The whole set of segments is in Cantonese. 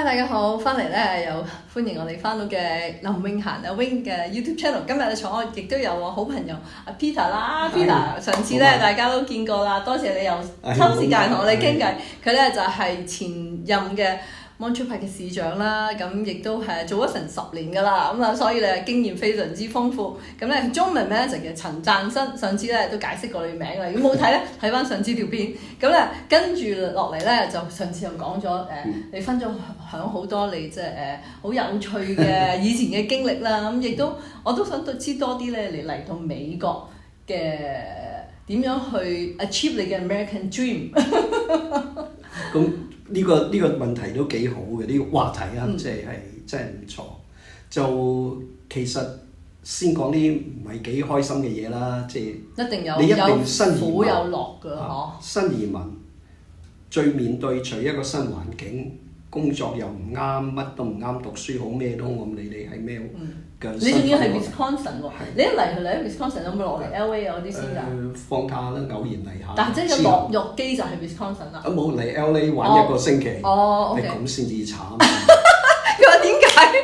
大家好，翻嚟咧又歡迎我哋翻到嘅林永嫻阿 Wing 嘅 YouTube channel。今日坐我亦都有我好朋友阿 Peter 啦，Peter 上次咧大家都見過啦，多謝你又抽時間同我哋傾偈。佢咧就係前任嘅Montreal嘅市長啦，咁亦都係做咗成10年㗎啦，咁啊所以咧經驗非常之豐富。咁咧中文名咧就叫陳贊新，上次咧都解釋過你名啦。如果冇睇咧，睇翻上次條片。咁咧跟住落嚟咧，就上次又講咗你分咗享好多你即係好有趣嘅以前嘅經歷啦。咁亦都我都想知多啲咧，你嚟到美國嘅點樣去 achieve 你嘅 American Dream 咁呢個問題都幾好嘅，呢個話題啊，即係真係唔錯。就其實先講啲唔係幾開心嘅嘢啦，即係一定有你一定新移民有苦有樂㗎嗬。新移民最面對除一個新環境，工作又唔啱，乜都唔啱，讀書好咩都我唔理你係咩嘅。你仲要係 Wisconsin 喎？你一嚟 Wisconsin 有冇落嚟 LA 啊嗰啲先㗎？放假啦，偶然嚟下。但係即係有落機就係 Wisconsin 啦。冇嚟 LA 玩一個星期，係咁先至慘。佢話點解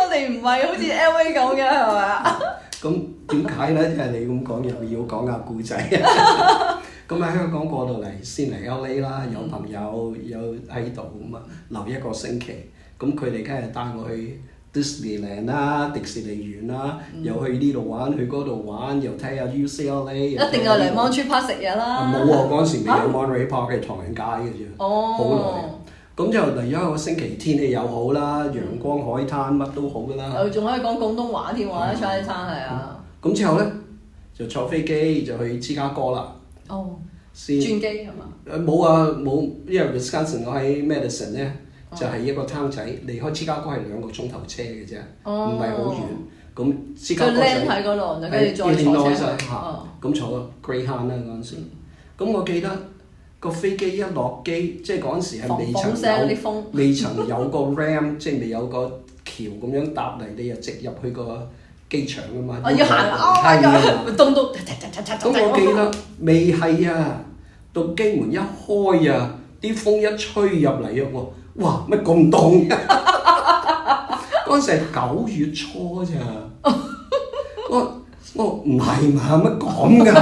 我哋唔係好似 LA 咁嘅係咪啊？咁點解咧？即係你咁講又要講下故仔。咁喺香港過到嚟，先嚟 LA 啦，有朋友有喺度咁啊，留一個星期。咁佢哋梗係帶我去 Disneyland 啦、迪士尼園啦，又去呢度玩，去嗰度玩，又睇下 UCLA。一定係嚟 Montreal Park 食嘢啦。冇喎，嗰陣時未有 Monterey Park 嘅唐人街嘅啫。好耐。咁就嚟咗一個星期，天氣又好啦，陽光海灘乜都好㗎啦。又仲可以講廣東話添喎，一餐係啊。咁之後咧就坐飛機就去芝加哥啦。先轉機係嘛？冇啊冇，因為 Wisconsin 我喺 Madison 咧就係一個 town 仔，離開芝加哥係2個鐘頭車嘅啫，唔係好遠。咁芝加哥就喺嗰度，就跟住再坐車。咁坐 Greyhound 啦嗰陣時。咁我記得個飛機一落機，即係嗰陣時係未曾有個 ramp， 即係未有個橋咁樣搭嚟，你就直入去個機場㗎嘛。我要行凍到。咁我記得未係啊，到機門一開啊，啲風一吹入嚟啊，我哇乜咁凍？嗰陣時係9月初咋，我唔係嘛，乜講㗎？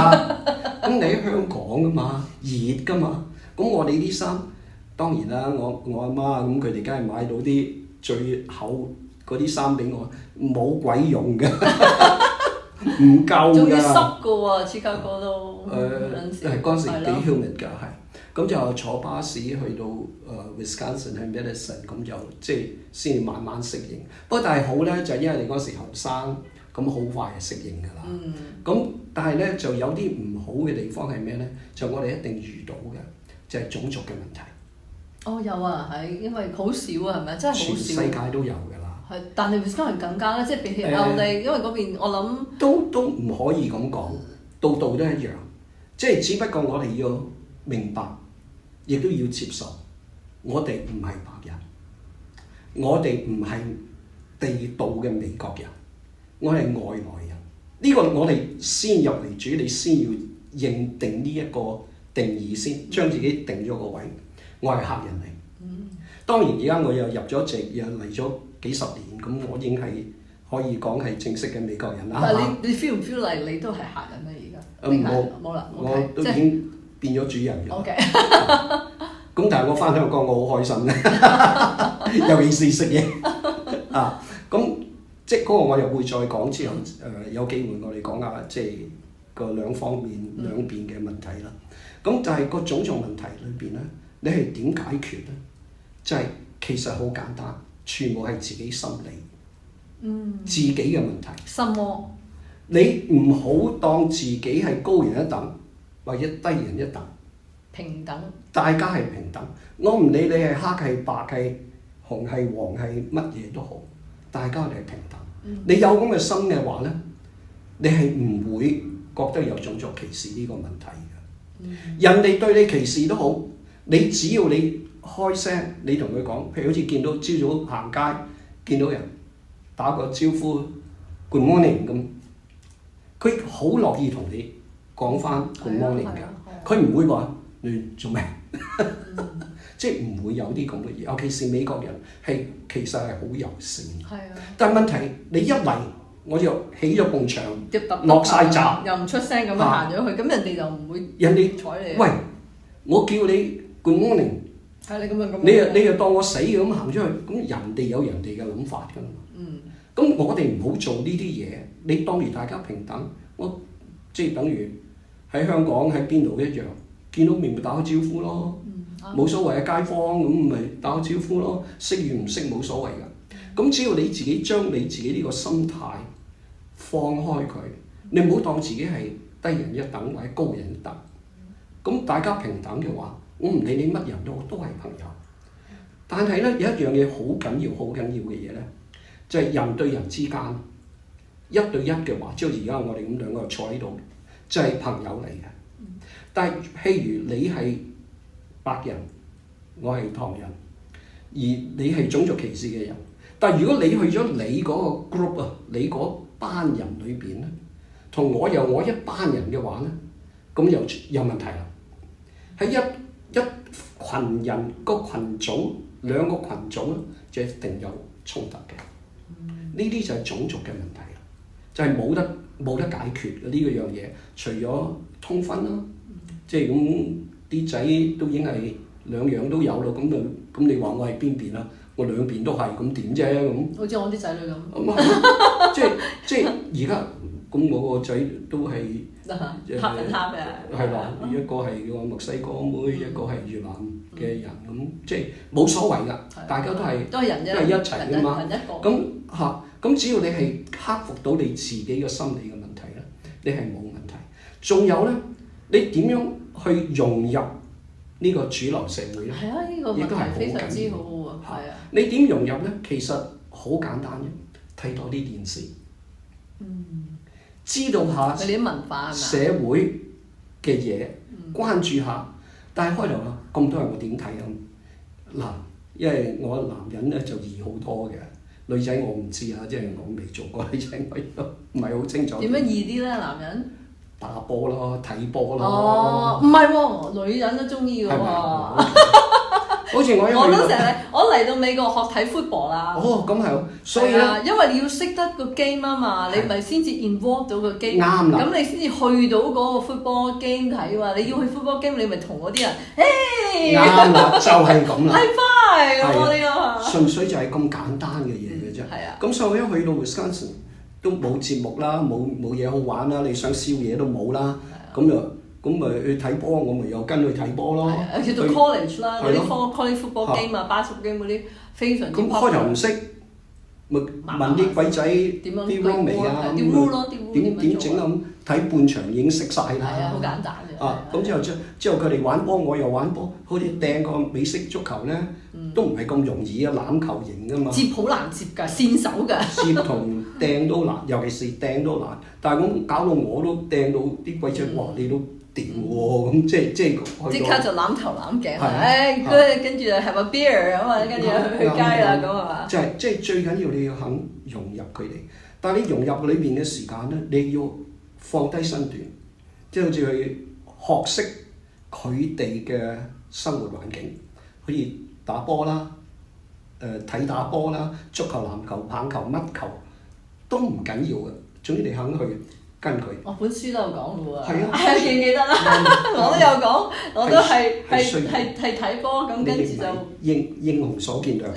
咁你喺香港㗎嘛，熱㗎嘛，咁我哋啲衫當然啦，我阿媽咁佢哋梗係買到啲最厚嗰啲衫俾我，冇鬼用㗎。唔夠㗎，仲要濕㗎喎，芝加哥都係嗰陣時幾 humid 㗎，係咁就坐巴士去到Wisconsin 去 Madison， 咁就即係先至慢慢適應。不過但係好咧，就因為你嗰時後生，咁好快就適應㗎啦。咁但係咧就有啲唔好嘅地方係咩咧？就我哋一定遇到嘅，就係種族嘅問題。有啊，係因為好少啊，係咪？真係好少。全世界都有㗎啦。係，但係 Wisconsin 更加啦，即係比起歐地，因為嗰邊我諗都唔可以咁講，度度都一樣。即係只不過我哋要明白，亦都要接受，我哋唔係白人，我哋唔係地道嘅美國人，我係外來人。呢個我哋先入嚟主，你先要認定呢一個定義先，將自己定咗個位。我係客人嚟。當然而家我又入咗籍，又嚟咗幾十年，咁我已經係可以講係正式嘅美國人啦。但係你 feel 唔 feel 嚟你都係客人咧？而家冇啦，我都已經變咗主人㗎。OK。咁但係我翻香港我好開心嘅，尤其是食嘢啊。咁即係嗰個我又會再講之後，有機會我哋講下即係個兩方面兩邊嘅問題啦。咁但係個種族問題裏邊咧，你係點解決咧？就係其實好簡單，全部係自己心理，自己嘅問題。心魔。你唔好當自己係高人一等，或者低人一等。平等。大家係平等。我唔理你係黑係白係紅係黃係乜嘢都好，大家係平等。你有咁嘅心嘅話咧，你係唔會覺得有種族歧視呢個問題嘅。人哋對你歧視都好，你只要你開聲，你同佢講，譬如好似見到朝早行街，見到人打個招呼 Good morning 咁，佢好樂意同你講翻 Good morning 㗎，佢唔會話你做咩，即係唔會有啲咁嘅嘢。尤其是美國人係其實係好友善。係啊。但係問題你一嚟我就起咗埲牆，落晒閘，又唔出聲咁樣行咗去，咁人哋就唔會人哋睬你。喂，我叫你 Good morning， 係你咁樣咁。你又當我死咁行出去，咁人哋有人哋嘅諗法㗎嘛。咁我哋唔好做呢啲嘢，你當如大家平等，我即係等於喺香港喺邊度一樣，見到面咪打個招呼咯，冇所謂嘅街坊咁咪打個招呼咯，識與唔識冇所謂㗎。咁只要你自己將你自己呢個心態放開佢，你唔好當自己係低人一等或者高人一等。咁大家平等嘅話，我唔理你乜人都係朋友。但係咧有一樣嘢好緊要、好緊要嘅嘢咧，就係人對人之間一對一嘅話，即係而家我哋咁兩個坐喺度，就係朋友嚟嘅。但係譬如你係白人，我係唐人，而你係種族歧視嘅人，但係如果你去咗你嗰個 group 啊，你嗰班人裏邊咧，同我有我一班人嘅話咧，咁又有問題啦。喺一群人個群組兩個群組咧，就一定有衝突嘅。呢啲就係種族嘅問題啦，就係冇得解決嘅呢個樣嘢。除咗通婚啦，即係咁啲仔都已經係兩樣都有咯，咁你話我係邊邊啊？我兩邊都係，咁點啫咁？好似我啲仔女咁。即係而家咁，我個仔都係黑人黑嘅。係啦，一個係個墨西哥妹，一個係越南嘅人，咁即係冇所謂㗎，大家都係人啫，都係一齊㗎嘛。人一個。咁只要你係克服到你自己嘅心理嘅問題咧，你係冇問題。仲有咧，你點樣去融入呢個主流社會咧？係啊，呢個問題非常之好喎。係啊。你點融入咧？其實好簡單嘅，睇多啲電視。知道下佢哋啲文化社會嘅嘢，關注下。但係開頭啦，咁多人我點睇啊？嗱，因為我男人咧就易好多嘅。女仔我唔知啊，即係我未做過女仔，我都唔係好清楚。點樣易啲咧？男人打波咯，睇波咯。哦，唔係喎，女人都中意嘅喎。好似我都成日，我嚟到美國學睇 football 啦。哦，咁係，所以咧，因為你要識得個 game 啊嘛，你咪先至 involve 到個 game。啱啦。咁你先至去到嗰個 football game 睇嘛，你要去 football game，你咪同嗰啲人，誒。啱啦，就係咁啦。high five 咁啊呢個。純粹就係咁簡單嘅嘢嘅啫。係啊。咁所以我一去到 Wisconsin 都冇節目啦，冇嘢好玩啦，你想宵夜都冇啦，咁咪去睇波，我咪又跟去睇波咯。叫做 college 啦，嗰啲 college football game 啊，basketball game 嗰啲非常之 popular。咁開頭唔識，咪問啲鬼仔啲 rule 未啊？啲 rule 咯，啲 rule 點整啊？咁睇半場已經識晒啦。係啊，好簡單嘅。咁之後佢哋玩波，我又玩波，好似掟個美式足球咧，都唔係咁容易啊！欖球型㗎嘛。接好難接㗎，線手㗎。接同掟都難，尤其是掟都難。但係咁搞到我都掟到啲鬼仔，哇！你都〜掂喎，咁即刻就攬頭攬頸，跟住就 have a beer 咁啊，跟住去街啦咁啊嘛。即係最緊要你要肯融入佢哋，但係你融入裏邊嘅時間咧，你要放低身段，即係好似去學識佢哋嘅生活環境，好似打波啦，睇打波啦，足球、籃球、棒球、乜球都唔緊要嘅，總之你肯去。跟佢，我本書都有講嘅喎，係啊，記唔記得啦？我都有講，我都係睇波咁，跟住就英雄所見略同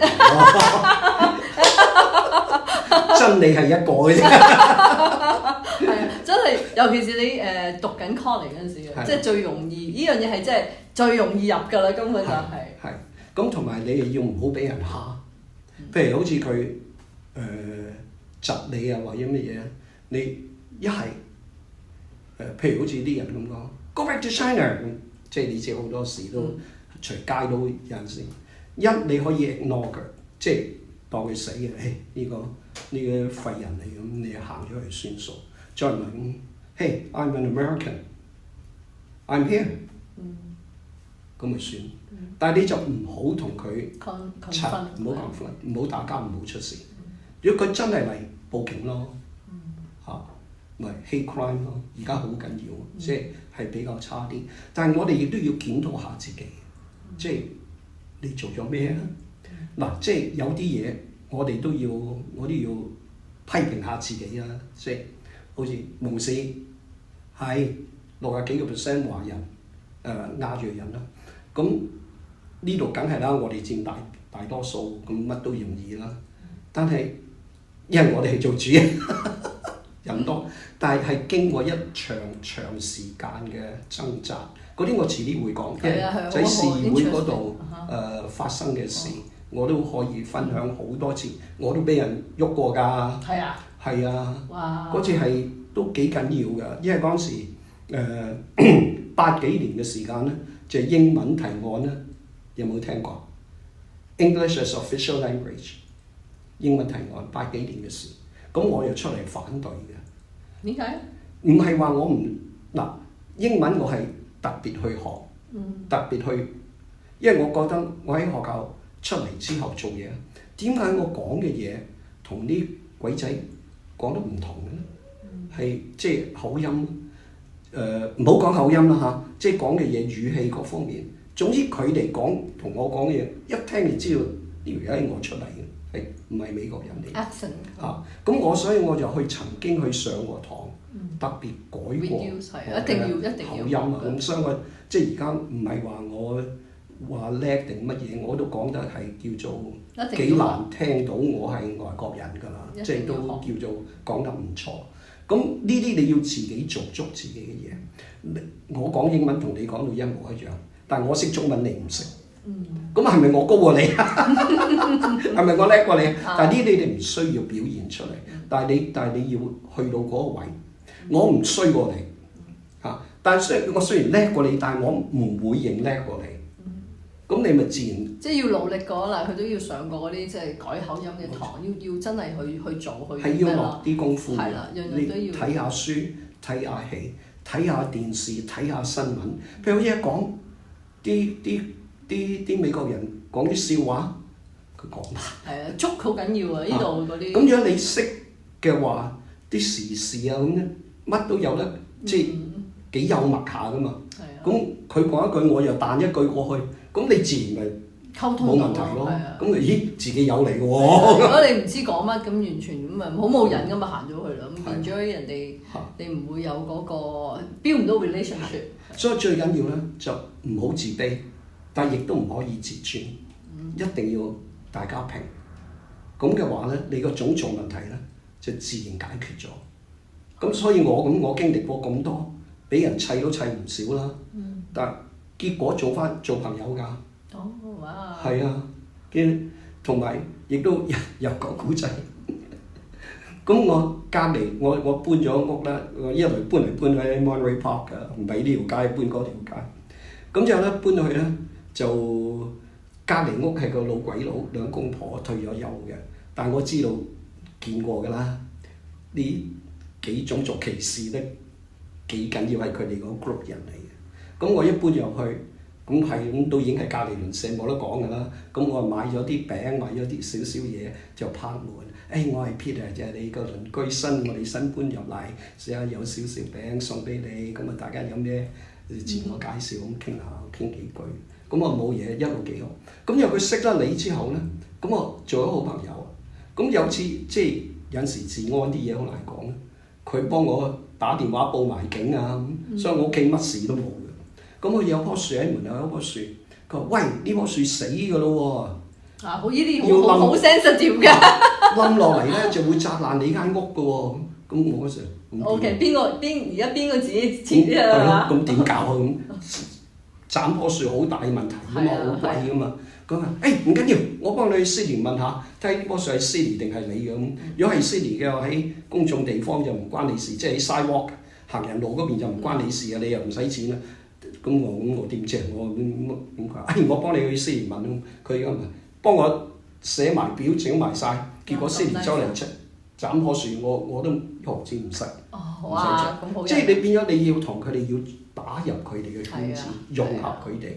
真理係一個嘅啫。係啊，真係，尤其是你讀緊 college 嗰陣時嘅，即係最容易呢樣嘢係真係最容易入㗎啦，根本就係。係，咁同埋你又要唔好俾人蝦，譬如好似佢窒你啊，或者乜嘢，你。一係譬如好似啲人咁講 ，Go back to China， 即係你知好多時都隨街都有陣時。一你可以 ignore 佢，即係當佢死嘅，呢個廢人嚟咁，你行咗去算數。再唔係咁，Hey，I'm an American，I'm here，咁咪算。但係你就唔好同佢拆，唔好conflict，唔好打交，唔好出事。如果佢真係嚟報警咯，咪 hate crime 咯，而家好緊要，即係比較差啲。但係我哋亦都要檢討下自己，即係你做咗咩啊？嗱，即係有啲嘢我都要批評下自己啦，即係好似蒙氏係60幾個%華人亞裔人啦，咁呢度梗係啦，我哋佔大多數，咁乜都容易啦。但係因為我哋係做主人，人多，但係經過一長時間嘅掙扎，嗰啲我遲啲會講，因為喺市議會嗰度發生嘅事，我都可以分享好多次，我都俾人喐過㗎。係啊。係啊。哇！嗰次係都幾緊要㗎，因為嗰陣時80幾年嘅時間咧，就係英文提案咧，有冇聽過 ？English as official language， 英文提案80幾年嘅事，咁我又出嚟反對嘅。點解？唔係話我唔英文我係特別去學，特別去，因為我覺得我喺學校出嚟之後做嘢，點解我講嘅嘢同啲鬼仔講得唔同嘅咧？係即係口音，唔好講口音啦嚇，即係講嘅嘢語氣各方面，總之佢哋講同我講嘅嘢，一聽就知道呢條係我出嚟嘅，係唔係美國人嚟？Accent 嚇，咁所以我就曾經去上過堂，特別改過一定要口音啊，咁所以我即係而家唔係話我話叻定乜嘢，我都講得係叫做幾難聽到我係外國人㗎啦，即係都叫做講得唔錯。咁呢啲你要自己做足自己嘅嘢。我講英文同你講到一模一樣，但係我識中文你唔識。咁係咪我高過你？係咪我叻過你？但係呢啲你唔需要表現出嚟。但係你要去到嗰個位，我唔衰過你嚇。但係我雖然叻過你，但係我唔會認叻過你。咁你咪自然即係要努力過啦，佢都要上過嗰啲即係改口音嘅堂，要真係去做去。係要落啲功夫。係啦，樣樣都要。睇下書，睇下戲，睇下電視，睇下新聞。譬如好似一講啲美國人講啲笑話，佢講乜？係啊，捉好緊要啊！呢度嗰啲。咁如果你識嘅話，啲時事啊咁樣，乜都有得，即係幾幽默下噶嘛。係啊。咁佢講一句，我又彈一句過去。咁你自然咪溝通冇問題咯。咁咦自己有嚟喎。如果你唔知講乜，咁完全咁咪好冇癮咁咪行咗去啦。咁變咗人哋，你唔會有嗰個 build 唔到 relationship。所以最緊要咧就唔好自卑，但係亦都唔可以自尊，一定要大家平。咁嘅話咧，你個種族問題咧就自然解決咗。咁所以我經歷過咁多，俾人砌都砌唔少啦。但結果做朋友㗎。哦，哇！係啊，同埋亦都有個古仔。咁我隔離，我搬咗屋啦，我一來搬嚟搬去喺 Monterey Park 㗎，唔係呢條街搬嗰條街。咁之後咧搬咗去咧，就隔離屋係個老鬼佬，兩公婆退咗休嘅。但我知道見過㗎啦，呢幾種族歧視咧幾緊要係佢哋嗰 group 人嚟嘅。咁我一搬入去，咁係咁都已經係隔離鄰舍冇得講㗎啦。咁我買咗啲餅，買咗啲少少嘢就拍門。我係 Peter 就係你個鄰居新，我哋新搬入嚟，試下有少少餅送俾你。咁啊，大家有咩自我介紹咁傾下，傾幾句。咁我冇嘢，一路幾好。咁由佢識得你之後咧，咁我做咗好朋友。咁有次即係有時治安啲嘢好難講咧，佢幫我打電話報埋警啊，所以我屋企乜事都冇嘅。咁佢有棵樹喺門口，有一棵樹，佢話：喂，呢棵樹死㗎咯喎！好呢啲好 sensitive 㗎。冧落嚟咧就會砸爛你間屋㗎喎。咁我嗰時 OK， 而家邊個自己設啊？咁點搞啊？咁斬棵樹好大問題㗎嘛，好貴㗎嘛。佢話：唔緊要，我幫你去 Sydney 問下，睇下呢棵樹係 Sydney 定係你嘅咁。如果係 Sydney 嘅話，喺公眾地方就唔關你事，即係喺 sidewalk 行人路嗰邊就唔關你事嘅，你又唔使錢啦。咁我點知？我咁佢話：我幫你去 Sydney 問，佢而家幫我寫埋表整埋晒，結果 Sydney 周嚟斬棵樹，我都一毫子唔使，唔使做。即係你變咗你要同佢哋要打入佢哋嘅圈子，融合佢哋。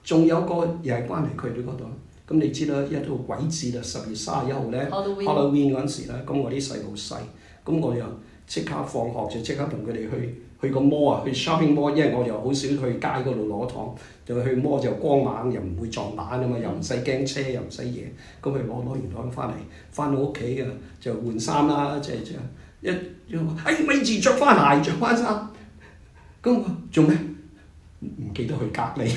仲有個又係關係佢哋嗰度，咁你知啦，一到鬼節啦，10月31號咧 Halloween 嗰陣時咧，咁我啲細路細，咁我又即刻放學就即刻同佢哋去去個 mall 啊，去 shopping mall，因為我又好少去街嗰度攞糖，就去 mall 就光猛，又唔會撞板啊嘛，又唔使驚車，又唔使嘢，咁佢攞完糖翻嚟，翻到屋企啊就換衫啦，即係咪住着翻鞋，着翻衫，咁我做咩？唔記得去隔離。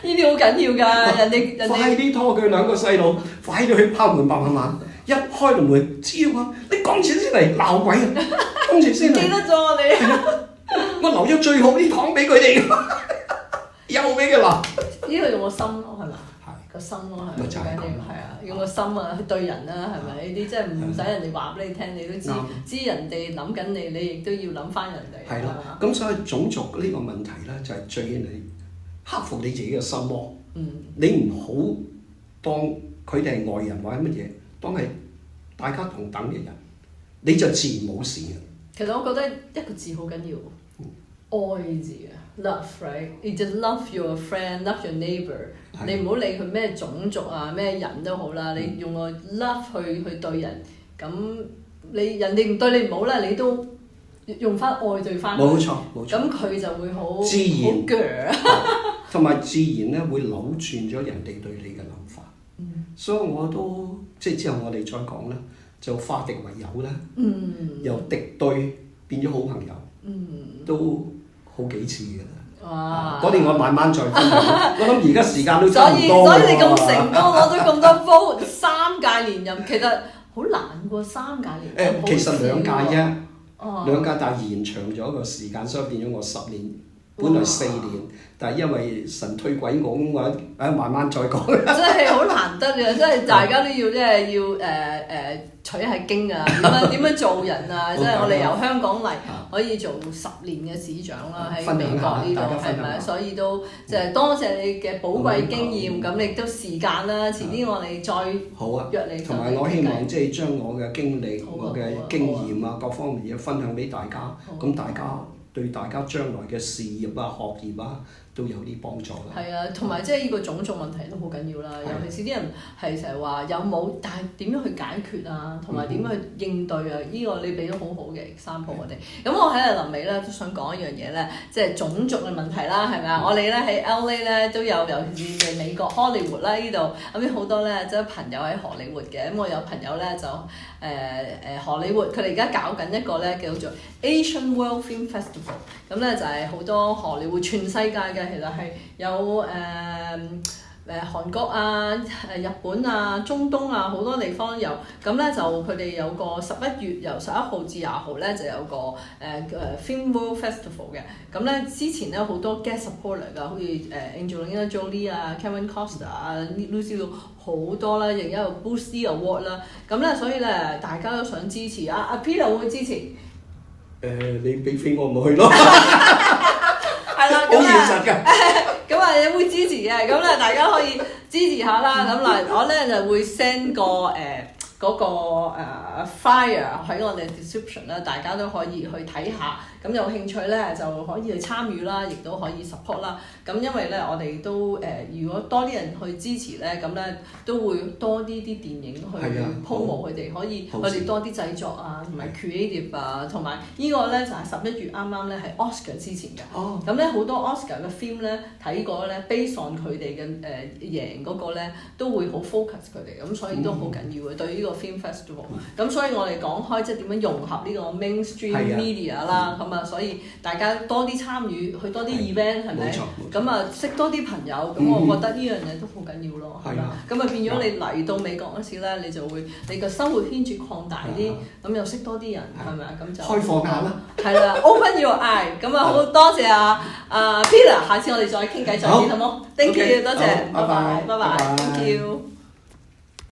呢啲好緊要㗎，人哋快啲拖佢兩個細路，快啲去敲門砰砰砰，一開到門，知啊！你講錢先嚟鬧鬼啊！講錢先嚟。記得咗你。我留咗最好啲糖俾佢哋，又俾佢鬧。呢個用個心咯，係咪？係個心咯，係咪就係咁？係啊，用個心啊，去對人啦，係咪？呢啲即係唔使人哋話俾你聽，你都知人哋諗緊你，你亦都要諗翻人哋。係啦，咁所以種族呢個問題咧，就係最你克服你自己嘅心魔。你唔好當佢哋係外人或者乜嘢，當係大家同等嘅人，你就自然冇事嘅。其實我覺得一個字好緊要，愛字啊 ，love right？You just love your friend, love your neighbor。你唔好理佢咩種族啊，咩人都好啦，你用個 love 去對人，咁你人哋唔對你唔好啦，你都用翻愛對翻。冇錯，咁佢就會好自然，好鋸，同埋自然咧會扭轉咗人哋對你嘅諗法。所以我都即係之後我哋再講啦，就化敵為友啦，由敵對變咗好朋友，都好幾次㗎啦。哇！嗰啲我慢慢再分享。我諗而家時間都差唔多。所以你咁成功攞咗咁多 vote， 3屆連任，其實好難喎，3屆連任。其實2屆啫，2屆但係延長咗個時間，所以變咗我10年，本來4年，但係因為神推鬼我咁我慢慢再講。真係好難得嘅，真係大家都要即係要取下經啊，點樣做人啊！即係我哋由香港嚟可以做10年嘅市長啦，喺美國呢度係咪？所以都即係多謝你嘅寶貴經驗，咁亦都時間啦。遲啲我哋再約你。同埋我希望即係將我嘅經歷、我嘅經驗啊各方面嘢分享俾大家，咁大家對大家將來嘅事業啊、學業啊都有啲幫助啦。係啊，同埋即係呢個種族問題都好緊要啦。尤其是啲人係成日話有冇，但係點樣去解決啊？同埋點樣去應對啊？呢個你俾咗好好嘅example我哋。咁我喺臨尾咧都想講一樣嘢咧，即係種族嘅問題啦，係咪啊？我哋咧喺 LA 咧都有，尤其是美國荷里活啦呢度，咁好多咧即係朋友喺荷里活嘅。咁我有朋友咧就荷里活，佢哋而家搞緊一個咧叫做 Asian World Film Festival。咁咧就係好多荷里活全世界嘅，其實係有韓國啊、日本啊、中東啊好多地方都有。咁咧就佢哋有個11月由11號至20號咧就有個Film World Festival 嘅。咁咧之前咧好多 guest supporter 㗎，好似Angelina Jolie 啊、Kevin Costner 啊、Lucy Liu 好多啦，亦有 Boosie Award 啦。咁咧所以咧大家都想支持阿 Peter 會唔會支持？你俾飛我咪去咯。係啦，好現實㗎。咁啊，你會支持嘅，咁咧大家可以支持下啦。咁嗱，我咧就會 send 個嗰個flyer 喺我哋 description 啦，大家都可以去睇下。咁有興趣咧就可以去參與啦，亦都可以 support 啦。咁因為咧我哋都如果多啲人去支持咧，咁咧都會多啲電影去 promo 佢哋，可以佢哋多啲製作啊，同埋 creative 啊，同埋呢個咧就係11月啱啱咧係 Oscar 之前嘅。咁咧好多 Oscar 嘅 film 咧睇過咧 based on 佢哋嘅贏嗰個咧都會好 focus 佢哋，咁所以都好緊要嘅對呢個 film festival。咁所以我哋講開即係點樣融合呢個 mainstream media 啦，所以大家多啲參與，去多啲 event 係咪？咁啊識多啲朋友，咁我覺得呢樣嘢都好緊要咯，係嘛？咁啊變咗你嚟到美國嗰時咧，你就會你個生活圈子擴大啲，咁又識多啲人，係咪啊？咁就開放下啦。係啦，open your eye。咁啊好多謝Peter，下次我哋再傾偈再見，好冇？Thank you，多謝，拜拜，拜拜，Thank you。